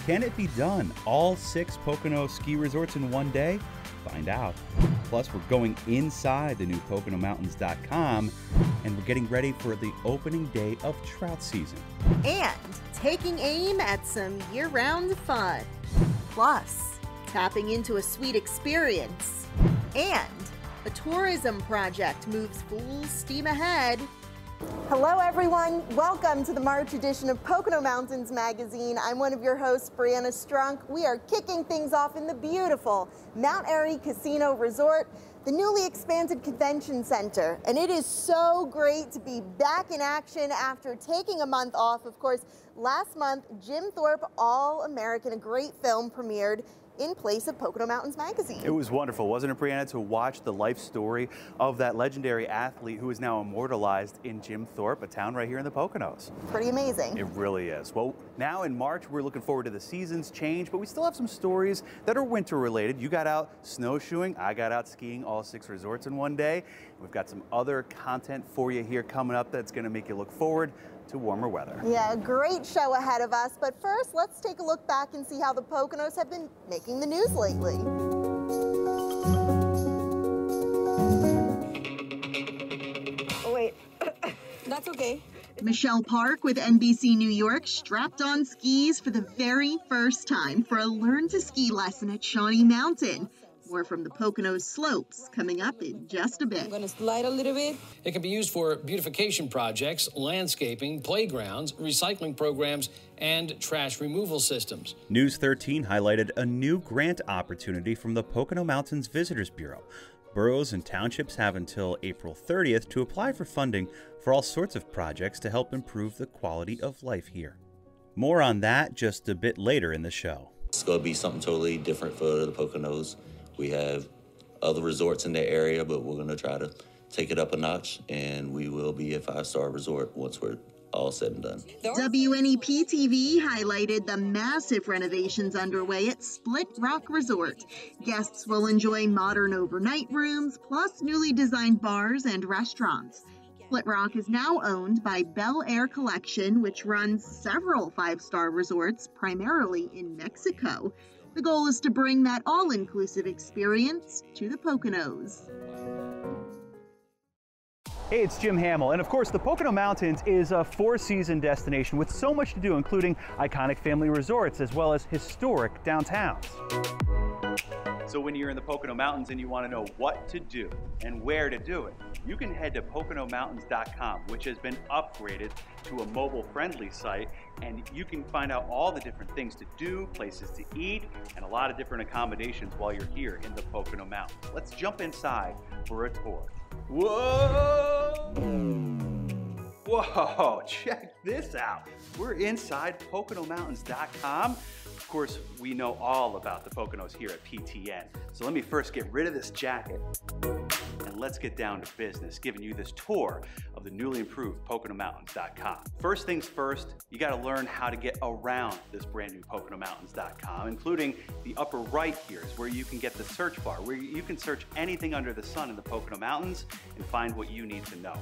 Can it be done? All 6 Pocono ski resorts in one day? Find out. Plus, we're going inside the new Poconomountains.com, and we're getting ready for the opening day of trout season. And taking aim at some year-round fun. Plus, tapping into a sweet experience. And a tourism project moves full steam ahead. Hello everyone, welcome to the March edition of Pocono Mountains Magazine. I'm one of your hosts, Brianna Strunk. We are kicking things off in the beautiful Mount Airy Casino Resort, the newly expanded convention center. And it is so great to be back in action after taking a month off. Of course, last month, Jim Thorpe All-American, a great film, premiered in place of Pocono Mountains Magazine. It was wonderful, wasn't it, Brianna, to watch the life story of that legendary athlete who is now immortalized in Jim Thorpe, a town right here in the Poconos. Pretty amazing. It really is. Well, now in March, we're looking forward to the season's change, but we still have some stories that are winter related. You got out snowshoeing, I got out skiing all 6 resorts in one day. We've got some other content for you here coming up that's gonna make you look forward to warmer weather. Yeah, a great show ahead of us. But first, let's take a look back and see how the Poconos have been making the news lately. Oh, wait. That's okay. Michelle Park with NBC New York strapped on skis for the very first time for a Learn to Ski lesson at Shawnee Mountain. More from the Poconos slopes coming up in just a bit. I'm going to slide a little bit. It can be used for beautification projects, landscaping, playgrounds, recycling programs, and trash removal systems. News 13 highlighted a new grant opportunity from the Pocono Mountains Visitors Bureau. Boroughs and townships have until April 30th to apply for funding for all sorts of projects to help improve the quality of life here. More on that just a bit later in the show. It's going to be something totally different for the Poconos. We have other resorts in the area, but we're going to try to take it up a notch, and we will be a 5-star resort once we're all said and done. WNEP-TV highlighted the massive renovations underway at Split Rock Resort. Guests will enjoy modern overnight rooms, plus newly designed bars and restaurants. Split Rock is now owned by Bel Air Collection, which runs several 5-star resorts, primarily in Mexico. The goal is to bring that all-inclusive experience to the Poconos. Hey, it's Jim Hamill, and of course the Pocono Mountains is a 4-season destination with so much to do, including iconic family resorts as well as historic downtowns. So when you're in the Pocono Mountains and you want to know what to do and where to do it, you can head to Poconomountains.com, which has been upgraded to a mobile-friendly site, and you can find out all the different things to do, places to eat, and a lot of different accommodations while you're here in the Pocono Mountains. Let's jump inside for a tour. Whoa! Whoa, check this out. We're inside Poconomountains.com. Of course, we know all about the Poconos here at PTN. So let me first get rid of this jacket and let's get down to business, giving you this tour of the newly improved Poconomountains.com. First things first, you gotta learn how to get around this brand new Poconomountains.com, including the upper right here is where you can get the search bar, where you can search anything under the sun in the Pocono Mountains and find what you need to know.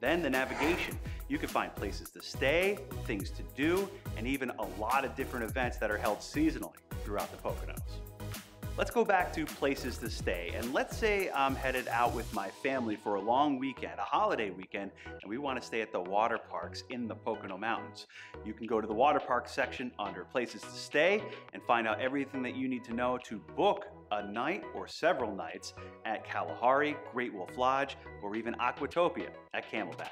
Then the navigation. You can find places to stay, things to do, and even a lot of different events that are held seasonally throughout the Poconos. Let's go back to places to stay, and let's say I'm headed out with my family for a long weekend, a holiday weekend, and we want to stay at the water parks in the Pocono Mountains. You can go to the water park section under places to stay and find out everything that you need to know to book a night or several nights at Kalahari, Great Wolf Lodge, or even Aquatopia at Camelback.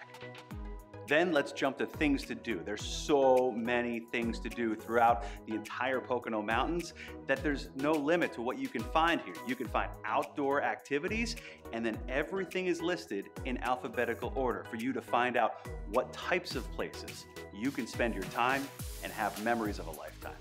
Then let's jump to things to do. There's so many things to do throughout the entire Pocono Mountains that there's no limit to what you can find here. You can find outdoor activities, and then everything is listed in alphabetical order for you to find out what types of places you can spend your time and have memories of a lifetime.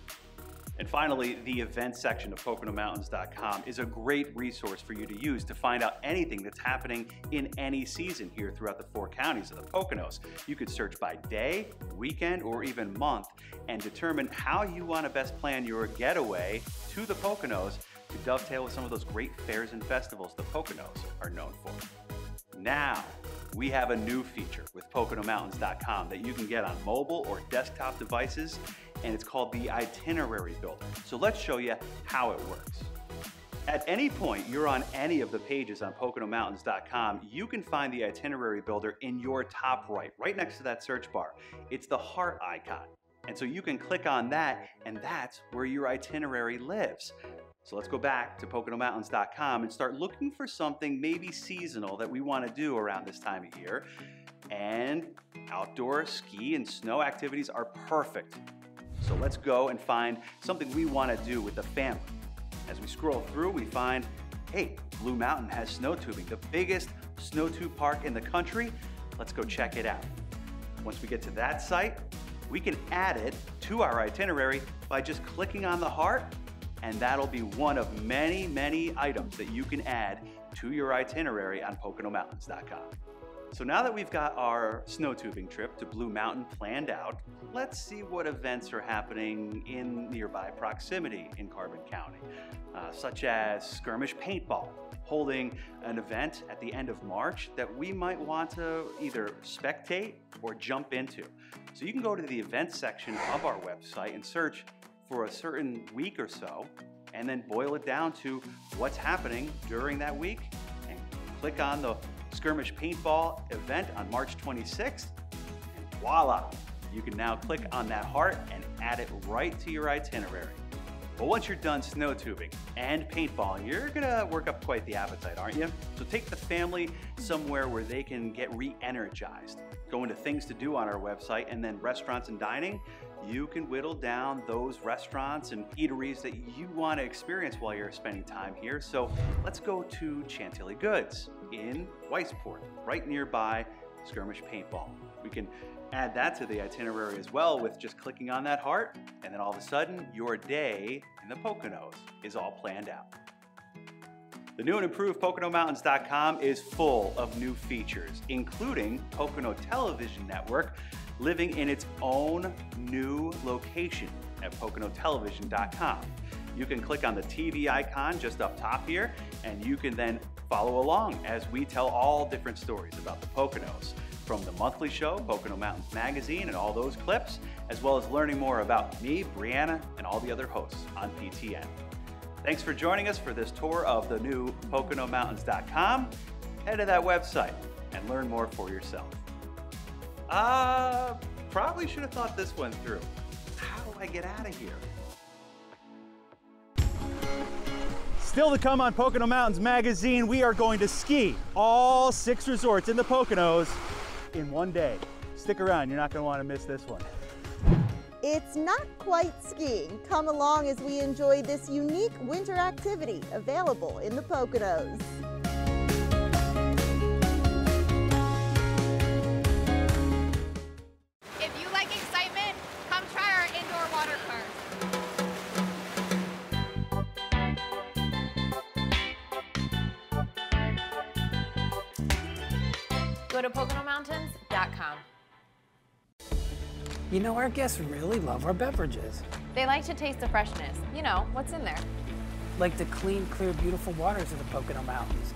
And finally, the events section of Poconomountains.com is a great resource for you to use to find out anything that's happening in any season here throughout the 4 counties of the Poconos. You could search by day, weekend, or even month and determine how you want to best plan your getaway to the Poconos to dovetail with some of those great fairs and festivals the Poconos are known for. Now, we have a new feature with Poconomountains.com that you can get on mobile or desktop devices, and it's called the Itinerary Builder. So let's show you how it works. At any point you're on any of the pages on PoconoMountains.com, you can find the Itinerary Builder in your top right next to that search bar. It's the heart icon. And so you can click on that, and that's where your itinerary lives. So let's go back to PoconoMountains.com and start looking for something maybe seasonal that we want to do around this time of year. And outdoor ski and snow activities are perfect. So let's go and find something we want to do with the family. As we scroll through, we find, hey, Blue Mountain has snow tubing, the biggest snow tube park in the country. Let's go check it out. Once we get to that site, we can add it to our itinerary by just clicking on the heart, and that'll be one of many, many items that you can add to your itinerary on PoconoMountains.com. So now that we've got our snow tubing trip to Blue Mountain planned out, let's see what events are happening in nearby proximity in Carbon County, such as Skirmish Paintball, holding an event at the end of March that we might want to either spectate or jump into. So you can go to the events section of our website and search for a certain week or so, and then boil it down to what's happening during that week, and click on the Skirmish Paintball event on March 26th, and voila! You can now click on that heart and add it right to your itinerary. Well, once you're done snow tubing and paintballing, you're gonna work up quite the appetite, aren't you? So take the family somewhere where they can get re-energized. Go into things to do on our website, and then restaurants and dining. You can whittle down those restaurants and eateries that you want to experience while you're spending time here. So let's go to Chantilly Goods in Weisport, right nearby Skirmish Paintball. We can add that to the itinerary as well with just clicking on that heart, and then all of a sudden your day in the Poconos is all planned out. The new and improved PoconoMountains.com is full of new features, including Pocono Television Network living in its own new location at PoconoTelevision.com. You can click on the TV icon just up top here, and you can then follow along as we tell all different stories about the Poconos, from the monthly show, Pocono Mountains Magazine, and all those clips, as well as learning more about me, Brianna, and all the other hosts on PTN. Thanks for joining us for this tour of the new PoconoMountains.com. Head to that website and learn more for yourself. Probably should have thought this one through. How do I get out of here? Still to come on Pocono Mountains Magazine, we are going to ski all 6 resorts in the Poconos in one day. Stick around, you're not going to want to miss this one. It's not quite skiing. Come along as we enjoy this unique winter activity available in the Poconos. If you like excitement, come try our indoor water park. Go to PoconoMountains.com. You know, our guests really love our beverages. They like to taste the freshness. You know, what's in there? Like the clean, clear, beautiful waters of the Pocono Mountains.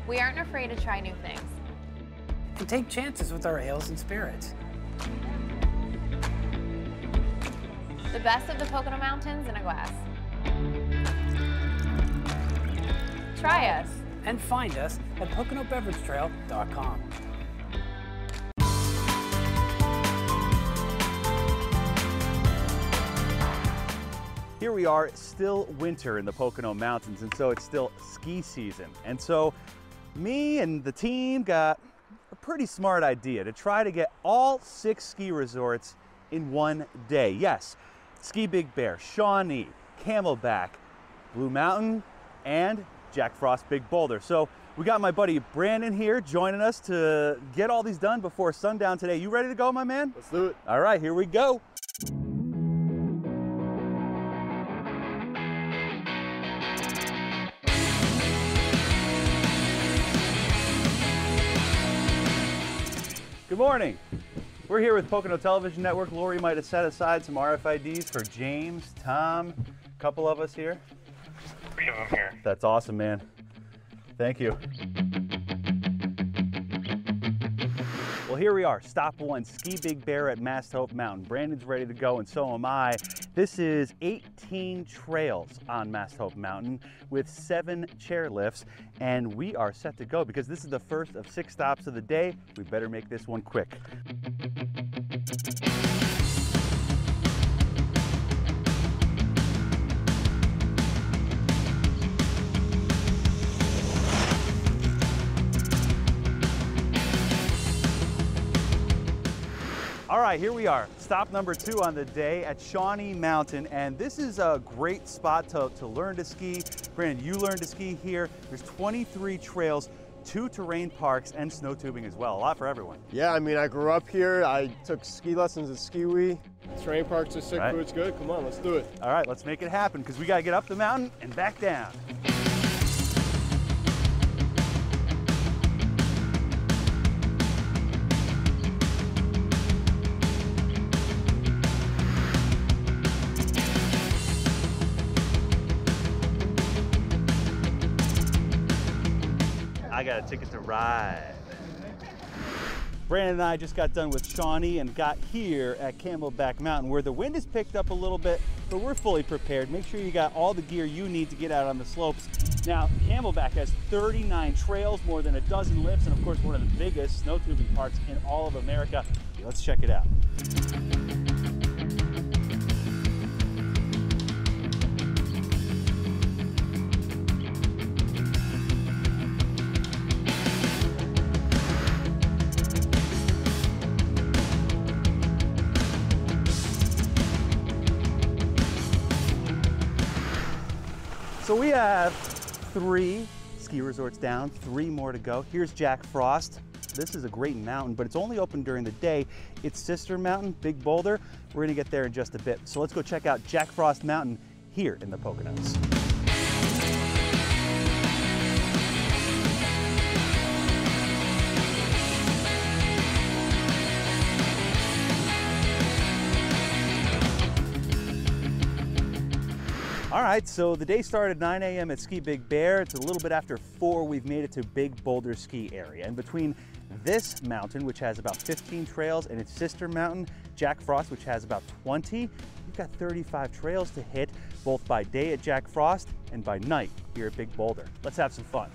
We aren't afraid to try new things. And take chances with our ales and spirits. The best of the Pocono Mountains in a glass. Try us. And find us at PoconoBeverageTrail.com. Here we are, still winter in the Pocono Mountains, and so it's still ski season. And so me and the team got a pretty smart idea to try to get all 6 ski resorts in one day. Yes, Ski Big Bear, Shawnee, Camelback, Blue Mountain, and Jack Frost Big Boulder. So we got my buddy Brandon here joining us to get all these done before sundown today. You ready to go, my man? Let's do it. All right, here we go. Good morning. We're here with Pocono Television Network. Lori might have set aside some RFIDs for James, Tom, a couple of us here. 3 of them here. That's awesome, man. Thank you. Well, here we are, stop one, Ski Big Bear at Mast Hope Mountain. Brandon's ready to go and so am I. This is 18 trails on Mast Hope Mountain with 7 chairlifts, and we are set to go because this is the first of 6 stops of the day. We better make this one quick. All right, here we are. Stop number 2 on the day at Shawnee Mountain, and this is a great spot to learn to ski. Brandon, you learned to ski here. There's 23 trails, 2 terrain parks, and snow tubing as well. A lot for everyone. Yeah, I mean, I grew up here. I took ski lessons at Ski-Wee. Terrain parks are sick, food's good. Come on, let's do it. All right, let's make it happen because we got to get up the mountain and back down. I got a ticket to ride. Brandon and I just got done with Shawnee and got here at Camelback Mountain where the wind has picked up a little bit, but we're fully prepared. Make sure you got all the gear you need to get out on the slopes. Now, Camelback has 39 trails, more than a dozen lifts, and of course one of the biggest snow tubing parks in all of America. Let's check it out. So we have 3 ski resorts down, 3 more to go. Here's Jack Frost. This is a great mountain, but it's only open during the day. Its sister mountain, Big Boulder, we're gonna get there in just a bit. So let's go check out Jack Frost Mountain here in the Poconos. All right, so the day started at 9 a.m. at Ski Big Bear. It's a little bit after 4. We've made it to Big Boulder ski area. And between this mountain, which has about 15 trails, and its sister mountain, Jack Frost, which has about 20, you've got 35 trails to hit, both by day at Jack Frost and by night here at Big Boulder. Let's have some fun.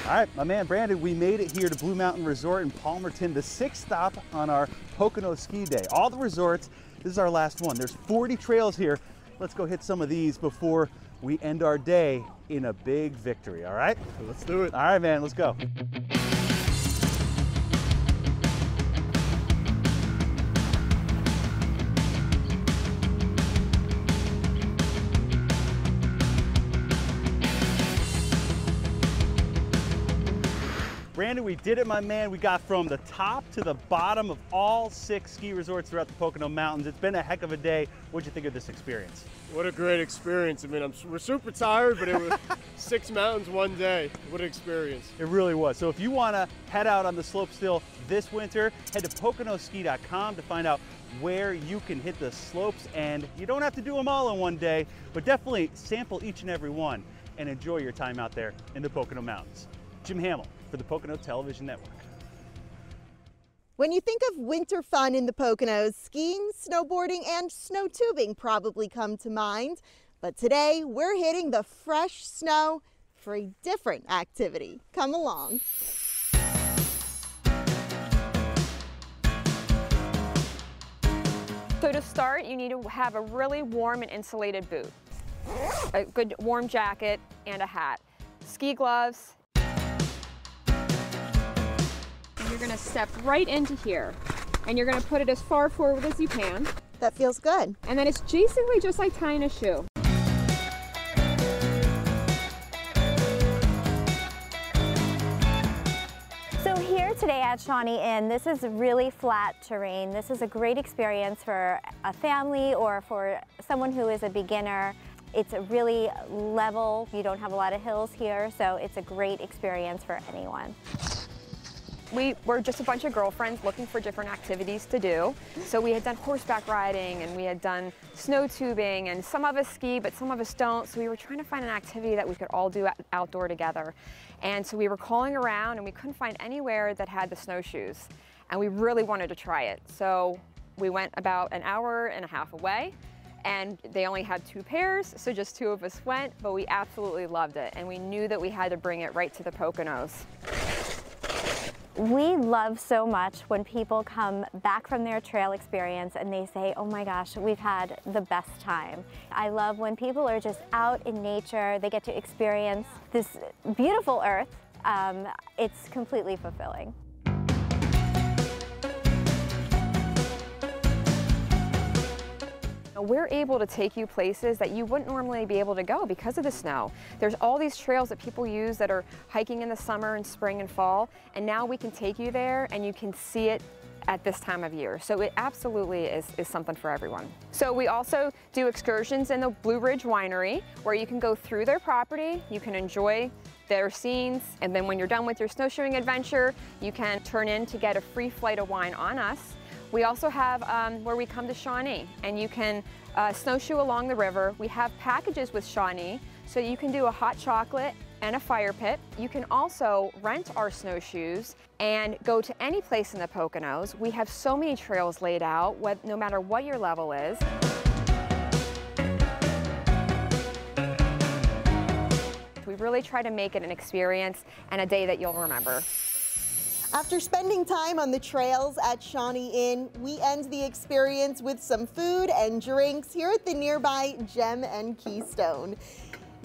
All right, my man Brandon, we made it here to Blue Mountain Resort in Palmerton, the 6th stop on our Pocono ski day. All the resorts, this is our last one. There's 40 trails here. Let's go hit some of these before we end our day in a big victory, all right? Let's do it. All right, man, let's go. Brandon, we did it, my man. We got from the top to the bottom of all 6 ski resorts throughout the Pocono Mountains. It's been a heck of a day. What'd you think of this experience? What a great experience. I mean, we're super tired, but it was 6 mountains one day. What an experience. It really was. So if you want to head out on the slope still this winter, head to poconoski.com to find out where you can hit the slopes. And you don't have to do them all in one day, but definitely sample each and every one and enjoy your time out there in the Pocono Mountains. Jim Hamill for the Pocono Television Network. When you think of winter fun in the Poconos, skiing, snowboarding, and snow tubing probably come to mind. But today, we're hitting the fresh snow for a different activity. Come along. So to start, you need to have a really warm and insulated boot, a good warm jacket, and a hat. Ski gloves. You're gonna step right into here, and you're gonna put it as far forward as you can. That feels good. And then it's basically just like tying a shoe. So here today at Shawnee Inn, this is really flat terrain. This is a great experience for a family or for someone who is a beginner. It's a really level, you don't have a lot of hills here, so it's a great experience for anyone. We were just a bunch of girlfriends looking for different activities to do. So we had done horseback riding and we had done snow tubing, and some of us ski, but some of us don't. So we were trying to find an activity that we could all do outdoor together. And so we were calling around and we couldn't find anywhere that had the snowshoes. And we really wanted to try it. So we went about an hour and a half away, and they only had 2 pairs, so just 2 of us went, but we absolutely loved it. And we knew that we had to bring it right to the Poconos. We love so much when people come back from their trail experience and they say, oh my gosh, we've had the best time. I love when people are just out in nature, they get to experience this beautiful earth. It's completely fulfilling. We're able to take you places that you wouldn't normally be able to go because of the snow. There's all these trails that people use that are hiking in the summer and spring and fall, and now we can take you there and you can see it at this time of year. So it absolutely is something for everyone. So we also do excursions in the Blue Ridge Winery, where you can go through their property, you can enjoy their scenes, and then when you're done with your snowshoeing adventure, you can turn in to get a free flight of wine on us. We also have where we come to Shawnee, and you can snowshoe along the river. We have packages with Shawnee, so you can do a hot chocolate and a fire pit. You can also rent our snowshoes and go to any place in the Poconos. We have so many trails laid out, no matter what your level is. We really try to make it an experience and a day that you'll remember. After spending time on the trails at Shawnee Inn, we end the experience with some food and drinks here at the nearby Gem and Keystone.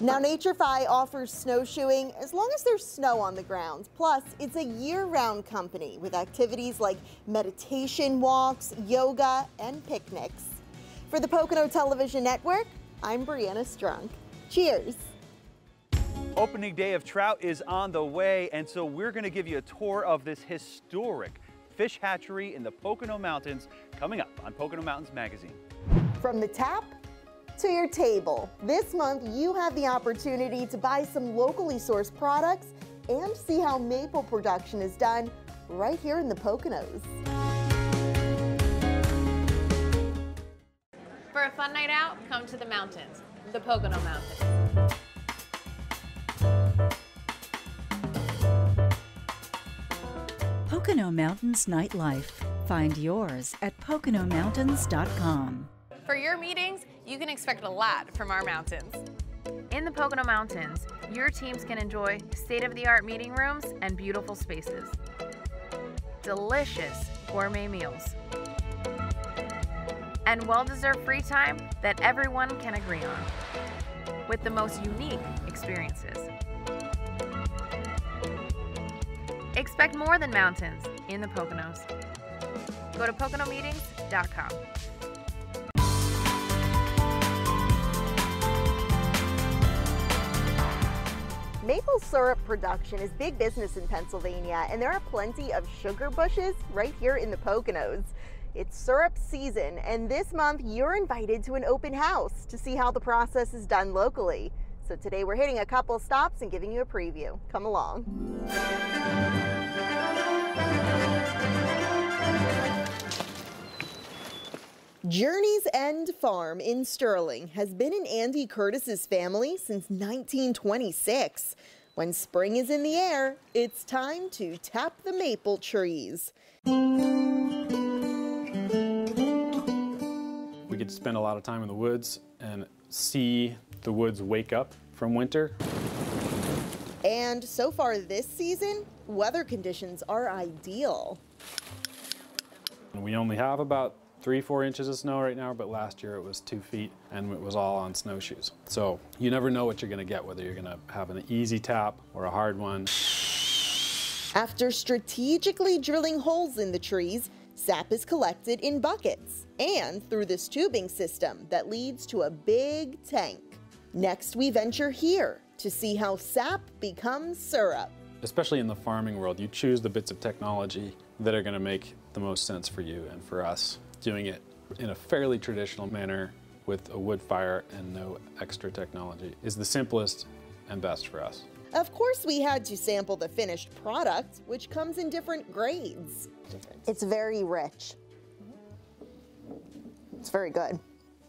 Now, NatureFi offers snowshoeing as long as there's snow on the ground. Plus, it's a year-round company with activities like meditation walks, yoga, and picnics. For the Pocono Television Network, I'm Brianna Strunk. Cheers. Opening day of trout is on the way, and so we're going to give you a tour of this historic fish hatchery in the Pocono Mountains coming up on Pocono Mountains Magazine. From the tap to your table, this month you have the opportunity to buy some locally sourced products and see how maple production is done right here in the Poconos. For a fun night out, come to the mountains, the Pocono Mountains. Pocono Mountains Nightlife. Find yours at PoconoMountains.com. For your meetings, you can expect a lot from our mountains. In the Pocono Mountains, your teams can enjoy state-of-the-art meeting rooms and beautiful spaces. Delicious gourmet meals. And well-deserved free time that everyone can agree on. With the most unique experiences. Expect more than mountains in the Poconos. Go to PoconoMeetings.com. Maple syrup production is big business in Pennsylvania, and there are plenty of sugar bushes right here in the Poconos. It's syrup season, and this month you're invited to an open house to see how the process is done locally. So today we're hitting a couple stops and giving you a preview. Come along. Journey's End Farm in Sterling has been in Andy Curtis's family since 1926. When spring is in the air, it's time to tap the maple trees. We get to spend a lot of time in the woods and see the woods wake up from winter. And so far this season, weather conditions are ideal. We only have about 3-4 inches of snow right now, but last year it was 2 feet and it was all on snowshoes. So you never know what you're going to get, whether you're going to have an easy tap or a hard one. After strategically drilling holes in the trees, sap is collected in buckets and through this tubing system that leads to a big tank. Next, we venture here to see how sap becomes syrup. Especially in the farming world, you choose the bits of technology that are going to make the most sense for you and for us. Doing it in a fairly traditional manner with a wood fire and no extra technology is the simplest and best for us. Of course, we had to sample the finished product, which comes in different grades. It's very rich. It's very good.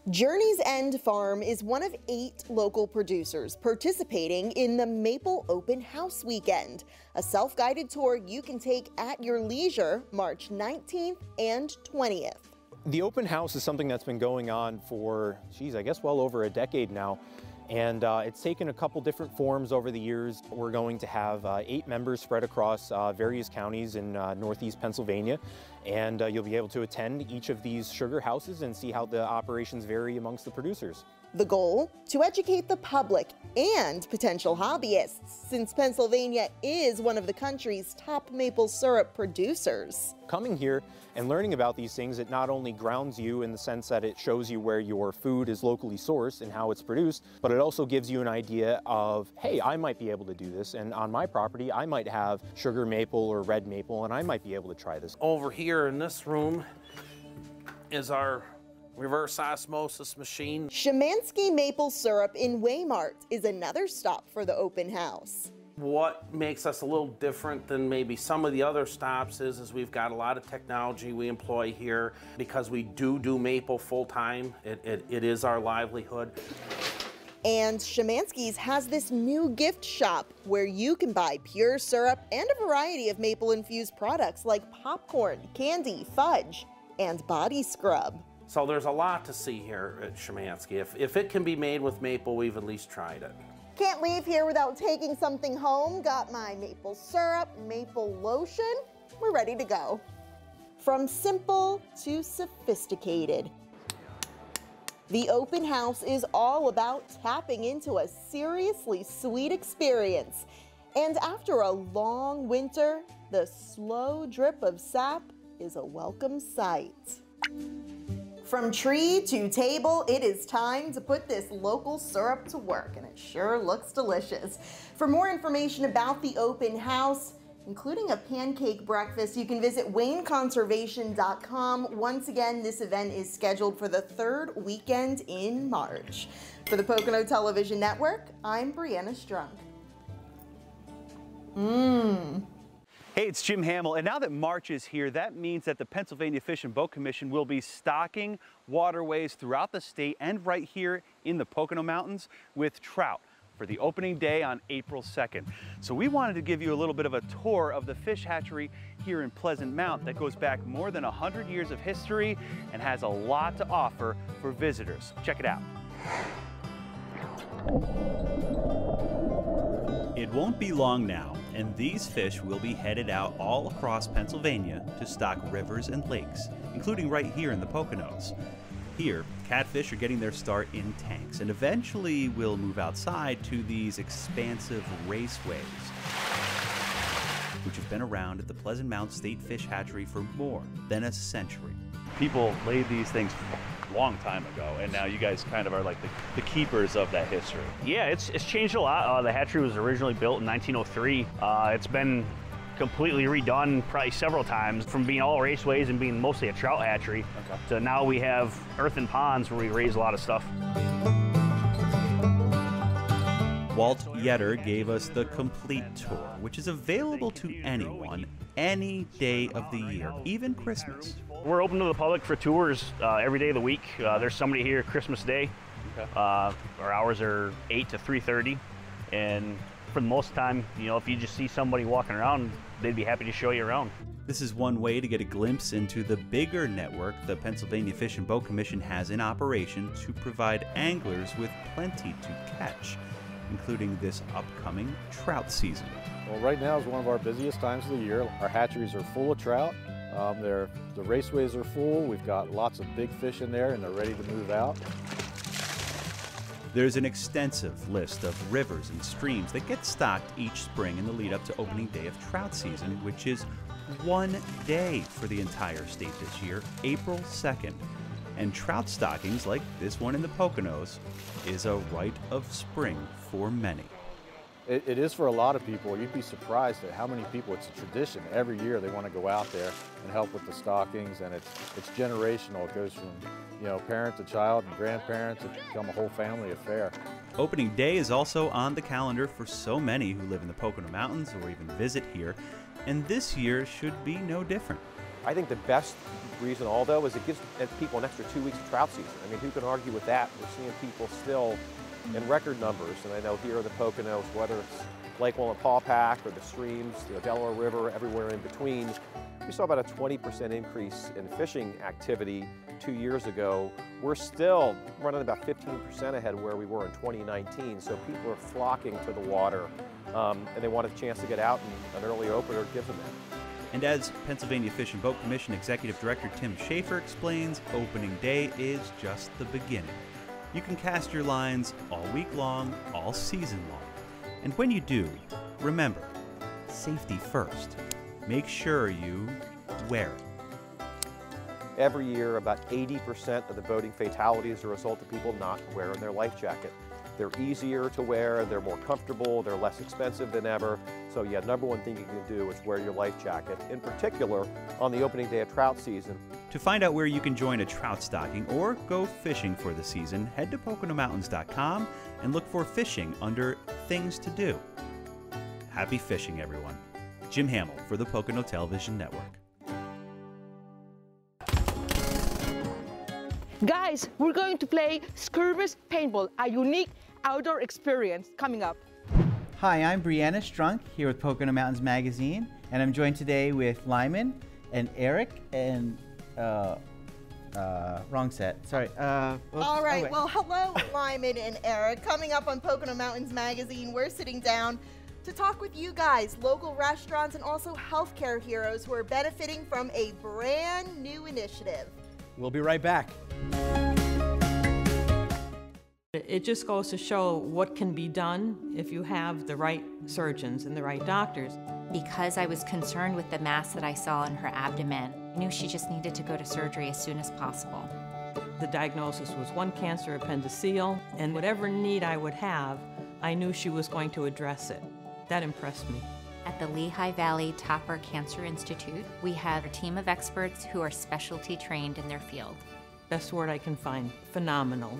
Journey's End Farm is one of 8 local producers participating in the Maple Open House Weekend, a self-guided tour you can take at your leisure March 19th and 20th. The open house is something that's been going on for, I guess well over a decade now. And it's taken a couple different forms over the years. We're going to have 8 members spread across various counties in northeast Pennsylvania. And you'll be able to attend each of these sugar houses and see how the operations vary amongst the producers. The goal? To educate the public and potential hobbyists, since Pennsylvania is one of the country's top maple syrup producers. Coming here and learning about these things, it not only grounds you in the sense that it shows you where your food is locally sourced and how it's produced, but it also gives you an idea of, hey, I might be able to do this, and on my property I might have sugar maple or red maple, and I might be able to try this. Over here in this room is our reverse osmosis machine. Szymanski Maple Syrup in Waymart is another stop for the open house. What makes us a little different than maybe some of the other stops is we've got a lot of technology we employ here because we do maple full time. It is our livelihood. And Szymanski's has this new gift shop where you can buy pure syrup and a variety of maple-infused products like popcorn, candy, fudge, and body scrub. So there's a lot to see here at Szymanski. If it can be made with maple, we've at least tried it. Can't leave here without taking something home. Got my maple syrup, maple lotion. We're ready to go. From simple to sophisticated, the open house is all about tapping into a seriously sweet experience. And after a long winter, the slow drip of sap is a welcome sight. From tree to table, it is time to put this local syrup to work, and it sure looks delicious. For more information about the open house, including a pancake breakfast, you can visit wayneconservation.com. Once again, this event is scheduled for the 3rd weekend in March. For the Pocono Television Network, I'm Brianna Strunk. Hey, it's Jim Hamill, and now that March is here, that means that the Pennsylvania Fish and Boat Commission will be stocking waterways throughout the state and right here in the Pocono Mountains with trout for the opening day on April 2nd. So we wanted to give you a little bit of a tour of the fish hatchery here in Pleasant Mount that goes back more than 100 years of history and has a lot to offer for visitors. Check it out. It won't be long now, and these fish will be headed out all across Pennsylvania to stock rivers and lakes, including right here in the Poconos. Here, catfish are getting their start in tanks, and eventually will move outside to these expansive raceways, which have been around at the Pleasant Mount State Fish Hatchery for more than a century. People laid these things a long time ago, and now you guys kind of are like the keepers of that history. Yeah, it's changed a lot. The hatchery was originally built in 1903. It's been completely redone probably several times, from being all raceways and being mostly a trout hatchery to now we have earthen ponds where we raise a lot of stuff. Walt Yetter gave us the complete tour, which is available to anyone, any day of the year, even Christmas. We're open to the public for tours every day of the week. There's somebody here Christmas Day. Our hours are 8 to 3:30, and for the most time, you know, if you just see somebody walking around, they'd be happy to show you around. This is one way to get a glimpse into the bigger network the Pennsylvania Fish and Boat Commission has in operation to provide anglers with plenty to catch, including this upcoming trout season. Well, right now is one of our busiest times of the year. Our hatcheries are full of trout. The raceways are full. We've got lots of big fish in there, and they're ready to move out. There's an extensive list of rivers and streams that get stocked each spring in the lead up to opening day of trout season, which is one day for the entire state this year, April 2nd. And trout stockings, like this one in the Poconos, is a rite of spring for many. It is for a lot of people. You'd be surprised at how many people, it's a tradition. Every year they want to go out there and help with the stockings, and it's generational. It goes from, you know, parent to child and grandparents. It's become a whole family affair. Opening day is also on the calendar for so many who live in the Pocono Mountains or even visit here, and this year should be no different. I think the best reason, although, is it gives people an extra 2 weeks of trout season. I mean, who can argue with that? We're seeing people still in record numbers, and I know here in the Poconos, whether it's Lake Wallenpaupack or the streams, the Delaware River, everywhere in between, we saw about a 20% increase in fishing activity 2 years ago. We're still running about 15% ahead of where we were in 2019, so people are flocking to the water, and they want a chance to get out, and an early opener gives them that. And as Pennsylvania Fish and Boat Commission Executive Director Tim Schaefer explains, opening day is just the beginning. You can cast your lines all week long, all season long. And when you do, remember, safety first. Make sure you wear it. Every year, about 80% of the boating fatalities are a result of people not wearing their life jacket. They're easier to wear, they're more comfortable, they're less expensive than ever. So yeah, number one thing you can do is wear your life jacket, in particular on the opening day of trout season. To find out where you can join a trout stocking or go fishing for the season, head to PoconoMountains.com and look for fishing under Things to Do. Happy fishing, everyone. Jim Hamill for the Pocono Television Network. Guys, we're going to play Skirmish Paintball, a unique outdoor experience coming up. Hi, I'm Brianna Strunk here with Pocono Mountains Magazine, and I'm joined today with Lyman and Eric and wrong set. Sorry. All right. Well, hello, Lyman and Eric. Coming up on Pocono Mountains Magazine, we're sitting down to talk with you guys, local restaurants and also healthcare heroes who are benefiting from a brand new initiative. We'll be right back. It just goes to show what can be done if you have the right surgeons and the right doctors. Because I was concerned with the mass that I saw in her abdomen, I knew she just needed to go to surgery as soon as possible. The diagnosis was one cancer appendiceal, and whatever need I would have, I knew she was going to address it. That impressed me. At the Lehigh Valley Topper Cancer Institute, we have a team of experts who are specialty trained in their field. Best word I can find, phenomenal.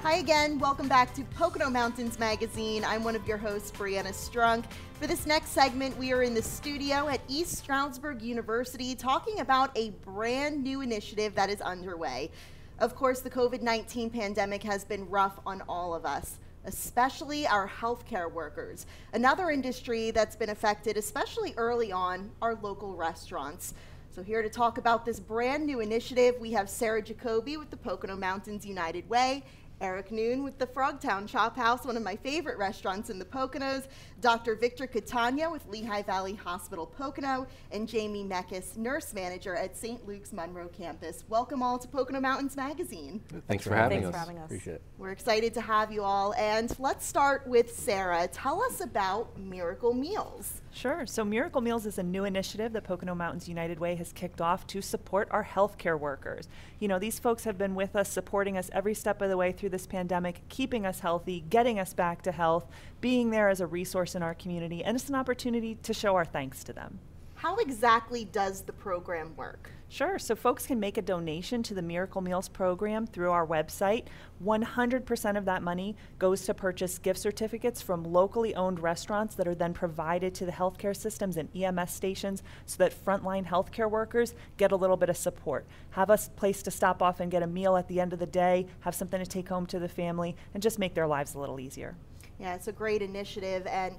Hi again, welcome back to Pocono Mountains Magazine. I'm one of your hosts, Brianna Strunk. For this next segment, we are in the studio at East Stroudsburg University talking about a brand new initiative that is underway. Of course, the COVID-19 pandemic has been rough on all of us, especially our healthcare workers. Another industry that's been affected, especially early on, are local restaurants. So here to talk about this brand new initiative, we have Sarah Jacoby with the Pocono Mountains United Way, Eric Noon with the Frogtown Chop House, one of my favorite restaurants in the Poconos, Dr. Victor Catania with Lehigh Valley Hospital Pocono, and Jamie Meckes, nurse manager at St. Luke's Monroe campus. Welcome all to Pocono Mountains Magazine. Thanks for having us. Appreciate it. We're excited to have you all, and let's start with Sarah. Tell us about Miracle Meals. Sure. So Miracle Meals is a new initiative that Pocono Mountains United Way has kicked off to support our healthcare workers. You know, these folks have been with us, supporting us every step of the way through this pandemic, keeping us healthy, getting us back to health, being there as a resource in our community, and it's an opportunity to show our thanks to them. How exactly does the program work? Sure. So folks can make a donation to the Miracle Meals program through our website. 100% of that money goes to purchase gift certificates from locally owned restaurants that are then provided to the healthcare systems and EMS stations so that frontline healthcare workers get a little bit of support. Have a place to stop off and get a meal at the end of the day, have something to take home to the family, and just make their lives a little easier. Yeah, it's a great initiative. And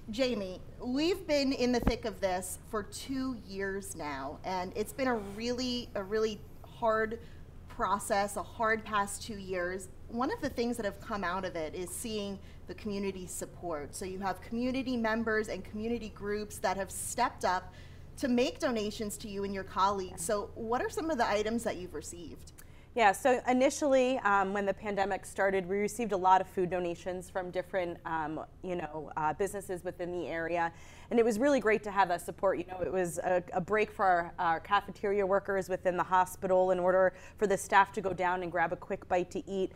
Jamie, we've been in the thick of this for 2 years now, and it's been a really hard process, a hard past 2 years. One of the things that have come out of it is seeing the community support. So you have community members and community groups that have stepped up to make donations to you and your colleagues. So what are some of the items that you've received? Yeah, so initially when the pandemic started, we received a lot of food donations from different businesses within the area. And it was really great to have that support. You know, it was a break for our cafeteria workers within the hospital in order for the staff to go down and grab a quick bite to eat.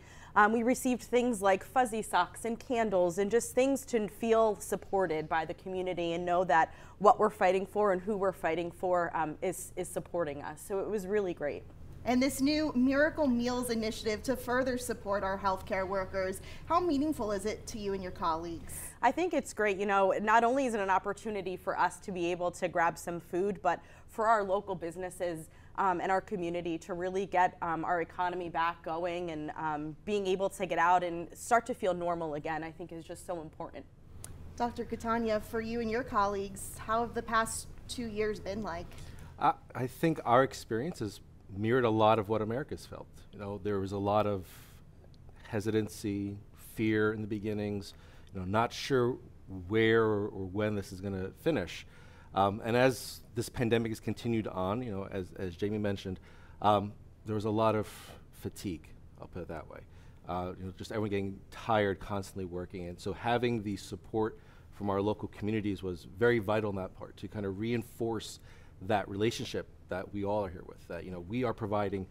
We received things like fuzzy socks and candles and just things to feel supported by the community and know that what we're fighting for and who we're fighting for is supporting us. So it was really great. And this new Miracle Meals initiative to further support our healthcare workers, how meaningful is it to you and your colleagues? I think it's great. You know, not only is it an opportunity for us to be able to grab some food, but for our local businesses and our community to really get our economy back going and being able to get out and start to feel normal again, I think is just so important. Dr. Catania, for you and your colleagues, how have the past 2 years been like? I think our experience has mirrored a lot of what America's felt. You know, there was a lot of hesitancy, fear in the beginnings, you know, not sure where or when this is going to finish. And as this pandemic has continued on, you know, as Jamie mentioned, there was a lot of fatigue, I'll put it that way. You know, just everyone getting tired, constantly working. And so having the support from our local communities was very vital in that part, to kind of reinforce that relationship that we all are here with, that, you know, we are providing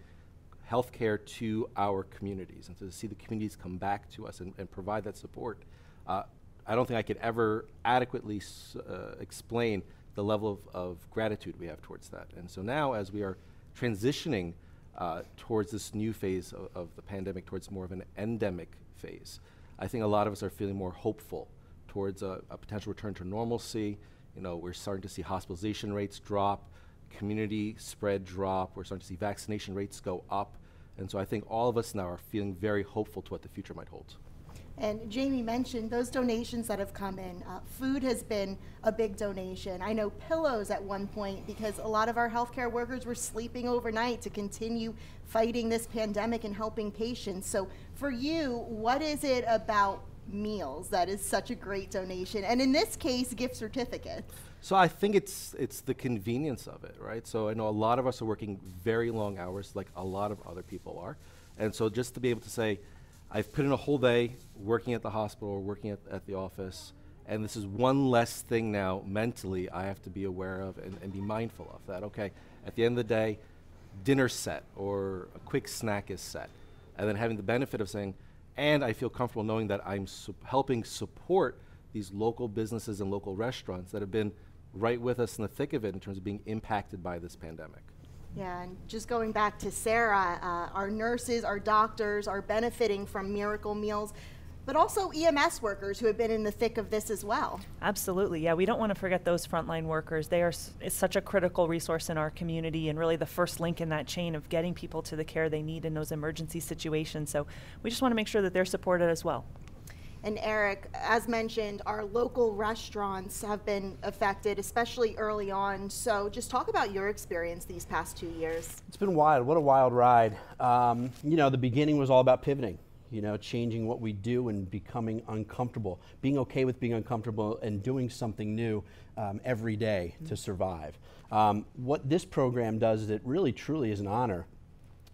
healthcare to our communities, and to see the communities come back to us and provide that support. I don't think I could ever adequately explain the level of gratitude we have towards that. And so now, as we are transitioning towards this new phase of the pandemic, towards more of an endemic phase, I think a lot of us are feeling more hopeful towards a potential return to normalcy. You know, we're starting to see hospitalization rates drop, community spread drop, we're starting to see vaccination rates go up. And so I think all of us now are feeling very hopeful to what the future might hold. And Jamie mentioned those donations that have come in. Food has been a big donation. I know pillows at one point, because a lot of our healthcare workers were sleeping overnight to continue fighting this pandemic and helping patients. So for you, what is it about meals that is such a great donation? And in this case, gift certificates. So I think it's the convenience of it, right? So I know a lot of us are working very long hours, like a lot of other people are. And so just to be able to say, I've put in a whole day working at the hospital or working at the office, and this is one less thing now mentally I have to be aware of and be mindful of, that, okay, at the end of the day, dinner's set or a quick snack is set. And then having the benefit of saying, and I feel comfortable knowing that I'm helping support these local businesses and local restaurants that have been right with us in the thick of it in terms of being impacted by this pandemic. Yeah, and just going back to Sarah, our nurses, our doctors are benefiting from Miracle Meals, but also EMS workers who have been in the thick of this as well. Absolutely, yeah, we don't want to forget those frontline workers. They are such a critical resource in our community and really the first link in that chain of getting people to the care they need in those emergency situations. So we just want to make sure that they're supported as well. And Eric, as mentioned, our local restaurants have been affected, especially early on. So just talk about your experience these past 2 years. It's been wild. What a wild ride. You know, the beginning was all about pivoting, you know, changing what we do and becoming uncomfortable, being okay with being uncomfortable and doing something new every day to survive. What this program does is it really truly is an honor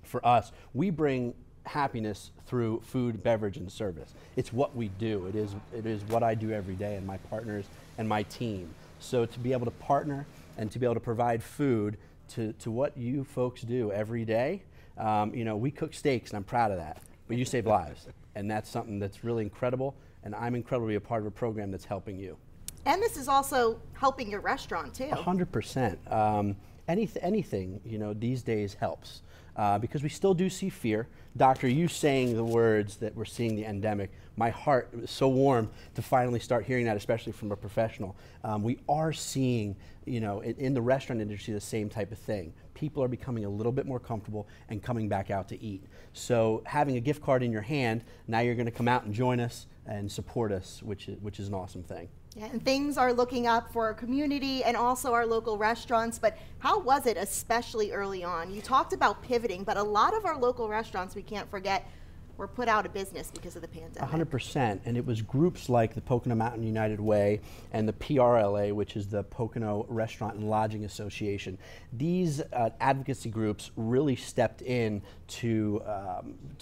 for us. We bring happiness through food, beverage, and service. It's what we do. It is what I do every day, and my partners and my team. So to be able to partner and to be able to provide food to what you folks do every day, you know, we cook steaks, and I'm proud of that, but you save lives. And that's something that's really incredible, and I'm incredible to be a part of a program that's helping you. And this is also helping your restaurant too. 100%. Anything, you know, these days helps. Because we still do see fear. Doctor, you saying the words that we're seeing the endemic, my heart was so warm to finally start hearing that, especially from a professional. We are seeing, you know, in the restaurant industry, the same type of thing. People are becoming a little bit more comfortable and coming back out to eat. So having a gift card in your hand, now you're going to come out and join us and support us, which is an awesome thing. Yeah, and things are looking up for our community and also our local restaurants, but how was it especially early on? You talked about pivoting, but a lot of our local restaurants, we can't forget, were put out of business because of the pandemic. 100%, and it was groups like the Pocono Mountain United Way and the PRLA, which is the Pocono Restaurant and Lodging Association. These advocacy groups really stepped in to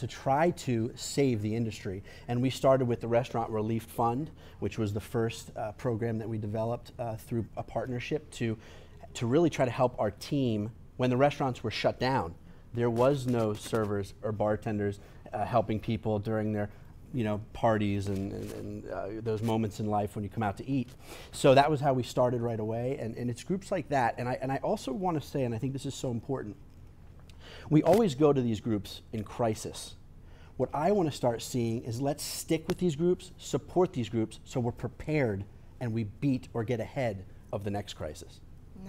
try to save the industry. And we started with the Restaurant Relief Fund, which was the first program that we developed through a partnership to really try to help our team when the restaurants were shut down. There was no servers or bartenders helping people during their parties and those moments in life when you come out to eat. So that was how we started right away, and it's groups like that. And I also want to say, and I think this is so important, we always go to these groups in crisis. What I want to start seeing is let's stick with these groups, support these groups, so we're prepared and we beat or get ahead of the next crisis.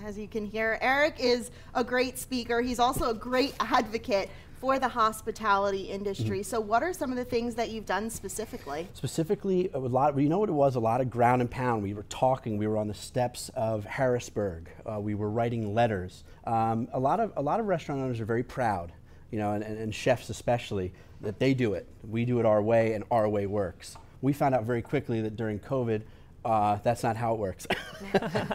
As you can hear, Eric is a great speaker. He's also a great advocate for the hospitality industry. So what are some of the things that you've done specifically? Specifically, a lot, you know what it was? A lot of ground and pound. We were talking, we were on the steps of Harrisburg, we were writing letters. A lot of restaurant owners are very proud, and chefs especially, that they do it. We do it our way, and our way works. We found out very quickly that during COVID, that's not how it works.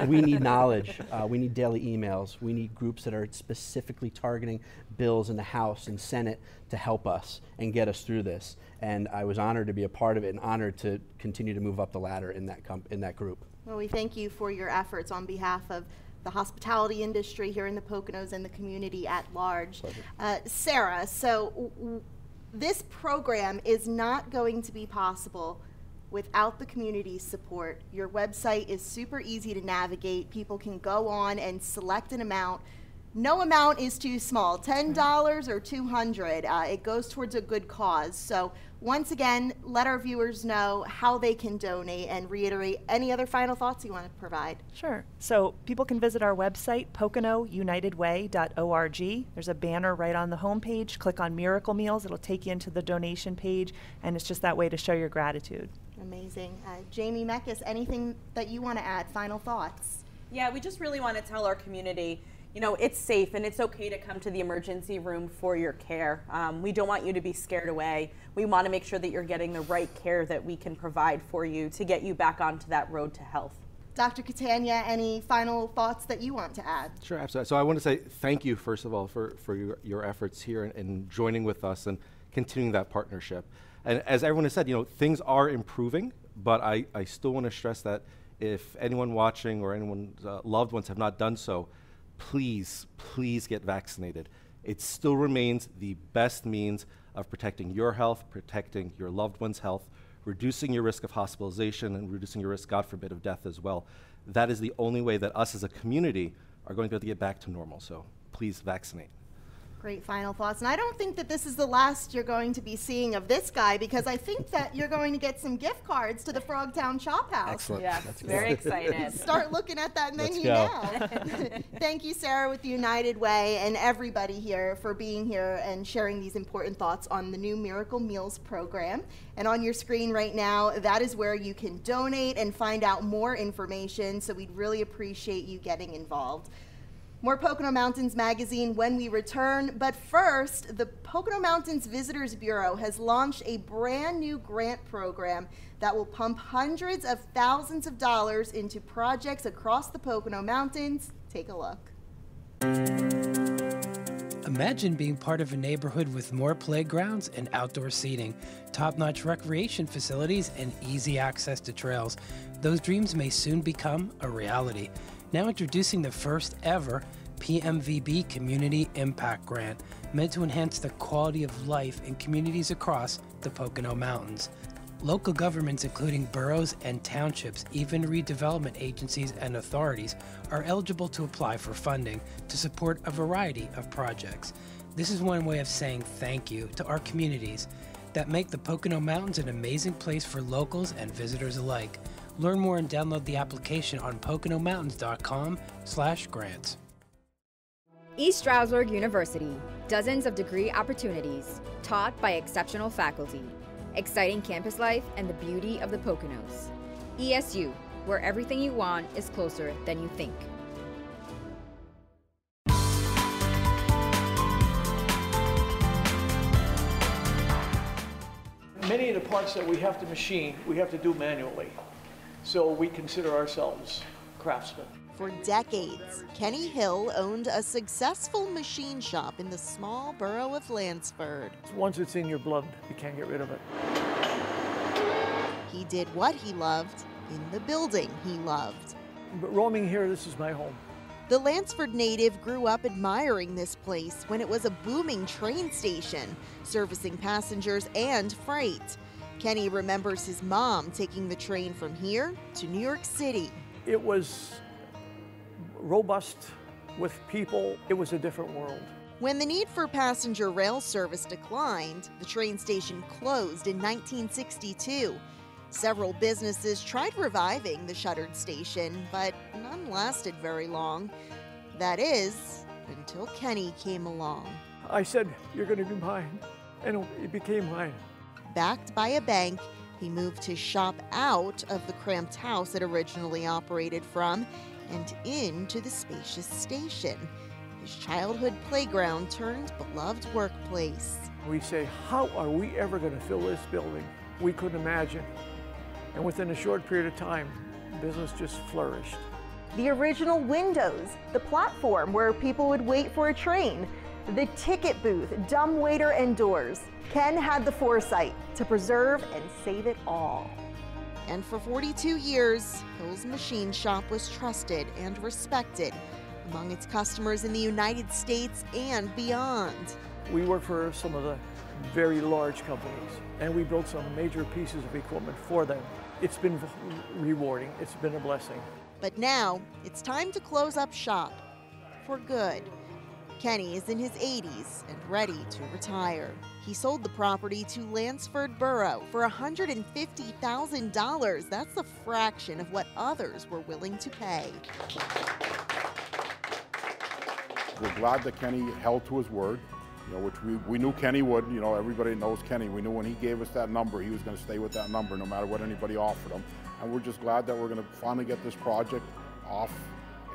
We need knowledge. We need daily emails. We need groups that are specifically targeting bills in the House and Senate to help us and get us through this. And I was honored to be a part of it and honored to continue to move up the ladder in that group. Well, we thank you for your efforts on behalf of the hospitality industry here in the Poconos and the community at large. Sarah, so this program is not going to be possible without the community's support. Your website is super easy to navigate. People can go on and select an amount. No amount is too small, $10 or $200. It goes towards a good cause. So once again, let our viewers know how they can donate and reiterate any other final thoughts you want to provide. Sure. So people can visit our website, poconounitedway.org. There's a banner right on the homepage. Click on Miracle Meals. It'll take you into the donation page, and it's just that way to show your gratitude. Amazing. Jamie Meckes, anything that you want to add? Final thoughts? Yeah, we just really want to tell our community, it's safe and it's okay to come to the emergency room for your care. We don't want you to be scared away. We want to make sure that you're getting the right care that we can provide for you to get you back onto that road to health. Dr. Catania, any final thoughts that you want to add? Sure, absolutely. So I want to say thank you, first of all, for your efforts here and joining with us and continuing that partnership. And as everyone has said, things are improving, but I still want to stress that if anyone watching or anyone's loved ones have not done so, please get vaccinated. It still remains the best means of protecting your health, protecting your loved one's health, reducing your risk of hospitalization, and reducing your risk, God forbid, of death as well. That is the only way that us as a community are going to be able to get back to normal. So please vaccinate. Great final thoughts. And I don't think that this is the last you're going to be seeing of this guy, because I think that you're going to get some gift cards to the Frogtown Chop House. Excellent. Yes, very excited. Start looking at that menu now. Thank you, Sarah, with the United Way, and everybody here for being here and sharing these important thoughts on the new Miracle Meals program. And on your screen right now, that is where you can donate and find out more information. So we'd really appreciate you getting involved. More Pocono Mountains Magazine when we return, but first, the Pocono Mountains Visitors Bureau has launched a brand new grant program that will pump hundreds of thousands of dollars into projects across the Pocono Mountains. Take a look. Imagine being part of a neighborhood with more playgrounds and outdoor seating, top-notch recreation facilities, and easy access to trails. Those dreams may soon become a reality. Now introducing the first ever PMVB Community Impact Grant, meant to enhance the quality of life in communities across the Pocono Mountains. Local governments, including boroughs and townships, even redevelopment agencies and authorities, are eligible to apply for funding to support a variety of projects. This is one way of saying thank you to our communities that make the Pocono Mountains an amazing place for locals and visitors alike. Learn more and download the application on poconomountains.com/grants. East Stroudsburg University. Dozens of degree opportunities, taught by exceptional faculty. Exciting campus life and the beauty of the Poconos. ESU, where everything you want is closer than you think. Many of the parts that we have to machine, we have to do manually. So we consider ourselves craftsmen. For decades, Kenny Hill owned a successful machine shop in the small borough of Lansford. Once it's in your blood, you can't get rid of it. He did what he loved in the building he loved. But roaming here, this is my home. The Lansford native grew up admiring this place when it was a booming train station, servicing passengers and freight. Kenny remembers his mom taking the train from here to New York City. It was robust with people. It was a different world. When the need for passenger rail service declined, the train station closed in 1962. Several businesses tried reviving the shuttered station, but none lasted very long. That is, until Kenny came along. I said, "You're going to be mine," and it became mine. Backed by a bank, he moved his shop out of the cramped house it originally operated from and into the spacious station, his childhood playground turned beloved workplace. We say, how are we ever going to fill this building? We couldn't imagine. And within a short period of time, business just flourished. The original windows, the platform where people would wait for a train, the ticket booth, dumbwaiter, and doors. Ken had the foresight to preserve and save it all. And for 42 years, Hill's Machine Shop was trusted and respected among its customers in the United States and beyond. We work for some of the very large companies, and we built some major pieces of equipment for them. It's been rewarding. It's been a blessing. But now, it's time to close up shop for good. Kenny is in his 80s and ready to retire. He sold the property to Lansford Borough for $150,000. That's a fraction of what others were willing to pay. We're glad that Kenny held to his word, which we knew Kenny would. Everybody knows Kenny. We knew when he gave us that number, he was going to stay with that number no matter what anybody offered him. And we're just glad that we're going to finally get this project off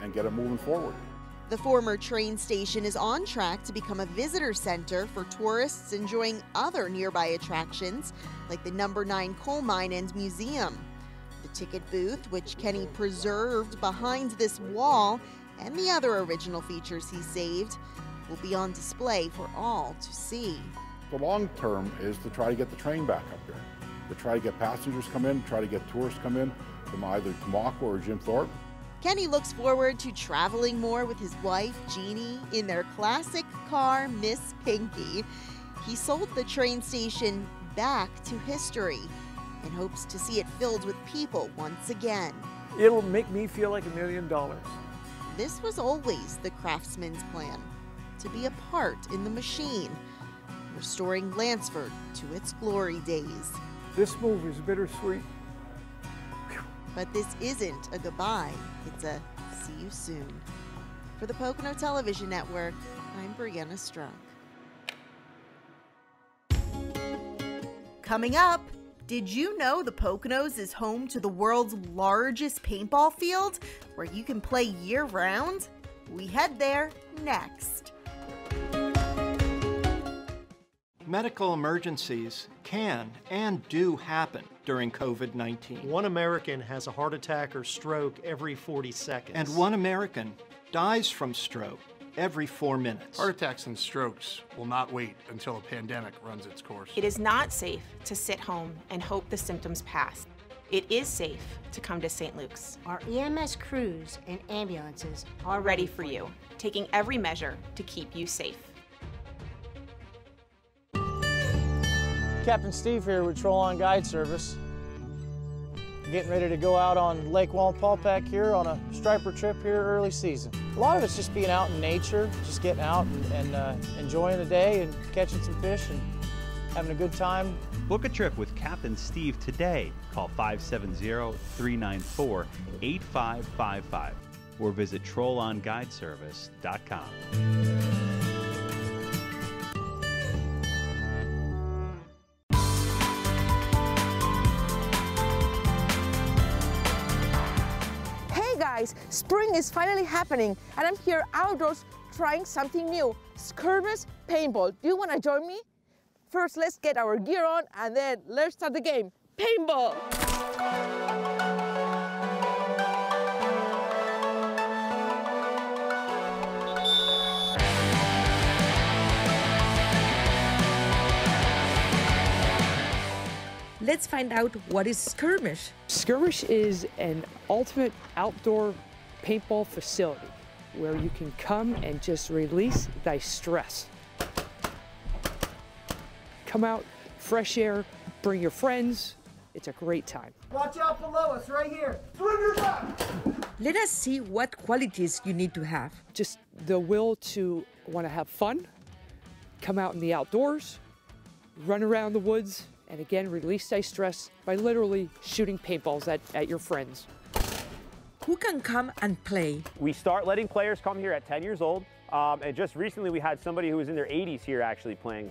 and get it moving forward. The former train station is on track to become a visitor center for tourists enjoying other nearby attractions like the No. 9 coal mine and museum. The ticket booth, which Kenny preserved behind this wall, and the other original features he saved, will be on display for all to see. The long term is to try to get the train back up here, to try to get passengers come in, try to get tourists come in from either Tamaka or Jim Thorpe. Kenny looks forward to traveling more with his wife, Jeannie, in their classic car, Miss Pinky. He sold the train station back to history and hopes to see it filled with people once again. It'll make me feel like $1 million. This was always the craftsman's plan, to be a part in the machine, restoring Lansford to its glory days. This move is bittersweet. But this isn't a goodbye, it's a see you soon. For the Pocono Television Network, I'm Brianna Strunk. Coming up, did you know the Poconos is home to the world's largest paintball field where you can play year-round? We head there next. Medical emergencies can and do happen during COVID-19. One American has a heart attack or stroke every 40 seconds. And one American dies from stroke every 4 minutes. Heart attacks and strokes will not wait until a pandemic runs its course. It is not safe to sit home and hope the symptoms pass. It is safe to come to St. Luke's. Our EMS crews and ambulances are ready for you, taking every measure to keep you safe. Captain Steve here with Troll-On Guide Service. Getting ready to go out on Lake Wallenpaupack here on a striper trip here early season. A lot of it's just being out in nature, just getting out and enjoying the day and catching some fish and having a good time. Book a trip with Captain Steve today. Call 570-394-8555 or visit TrollOnGuideService.com. guys, spring is finally happening and I'm here outdoors trying something new, skirmish paintball. Do you want to join me? First, let's get our gear on and then let's start the game. Paintball! Let's find out what is skirmish. Skirmish is an ultimate outdoor paintball facility where you can come and just release thy stress. Come out, fresh air, bring your friends. It's a great time. Watch out below us, right here. Swim your back. Let us see what qualities you need to have. Just the will to want to have fun, come out in the outdoors, run around the woods, and again, release thy stress by literally shooting paintballs at your friends. Who can come and play? We start letting players come here at 10 years old, and just recently we had somebody who was in their 80s here actually playing.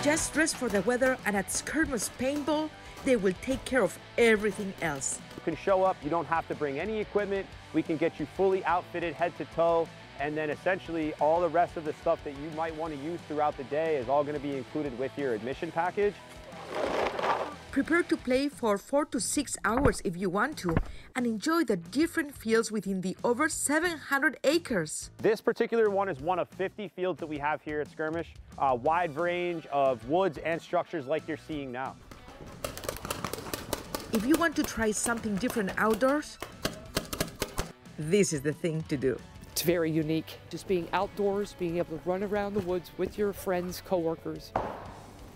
Just dress for the weather, and at Skirmish Paintball, they will take care of everything else. You can show up, you don't have to bring any equipment. We can get you fully outfitted head to toe, and then essentially all the rest of the stuff that you might want to use throughout the day is all going to be included with your admission package. Prepare to play for 4 to 6 hours if you want to, and enjoy the different fields within the over 700 acres. This particular one is one of 50 fields that we have here at Skirmish. A wide range of woods and structures like you're seeing now. If you want to try something different outdoors, this is the thing to do. It's very unique. Just being outdoors, being able to run around the woods with your friends, coworkers,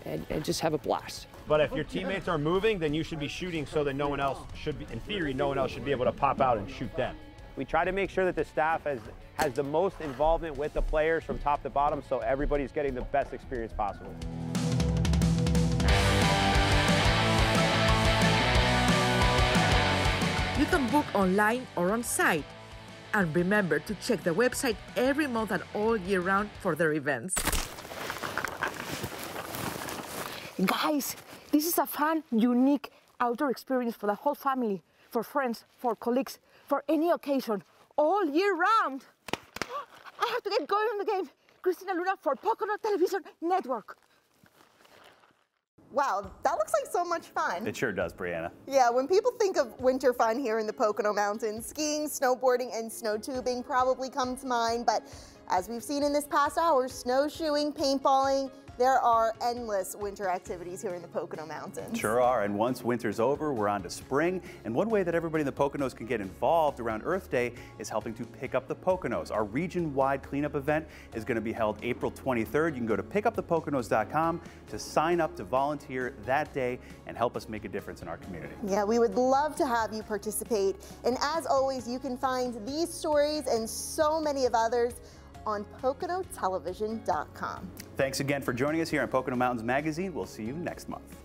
and just have a blast. But if your teammates are moving, then you should be shooting so that no one else should be, in theory, no one else should be able to pop out and shoot them. We try to make sure that the staff has the most involvement with the players from top to bottom so everybody's getting the best experience possible. You can book online or on site. And remember to check the website every month and all year round for their events. Guys, this is a fun, unique outdoor experience for the whole family, for friends, for colleagues, for any occasion, all year round. I have to get going on the game. Cristina Luna for Pocono Television Network. Wow, that looks like so much fun. It sure does, Brianna. Yeah, when people think of winter fun here in the Pocono Mountains, skiing, snowboarding, and snow tubing probably come to mind, but as we've seen in this past hour, snowshoeing, paintballing, there are endless winter activities here in the Pocono Mountains. Sure are, and once winter's over, we're on to spring, and one way that everybody in the Poconos can get involved around Earth Day is helping to pick up the Poconos. Our region-wide cleanup event is going to be held April 23rd. You can go to pickupthepoconos.com to sign up to volunteer that day and help us make a difference in our community. Yeah, we would love to have you participate, and as always, you can find these stories and so many of others on PoconoTelevision.com. Thanks again for joining us here on Pocono Mountains Magazine. We'll see you next month.